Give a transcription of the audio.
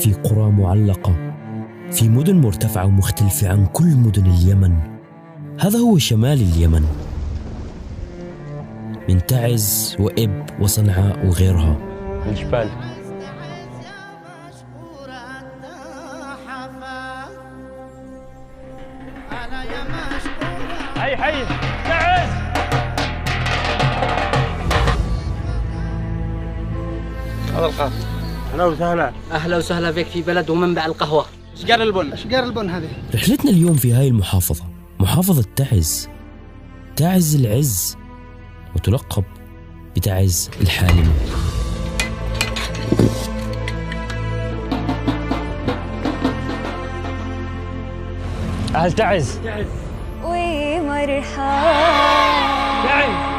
في قرى معلقة، في مدن مرتفعة ومختلفة عن كل مدن اليمن. هذا هو شمال اليمن، من تعز وإب وصنعاء وغيرها. الجبال حي حي تعز. هذا القهوة. أهلا وسهلا. أهلا وسهلا بك في بلد ومنبع القهوة. أشجار البن. أشجار البن هذه. رحلتنا اليوم في هاي المحافظة، محافظة تعز، تعز العز، وتلقب بتعز الحالمة. أهل تعز. ومرحبا تعز.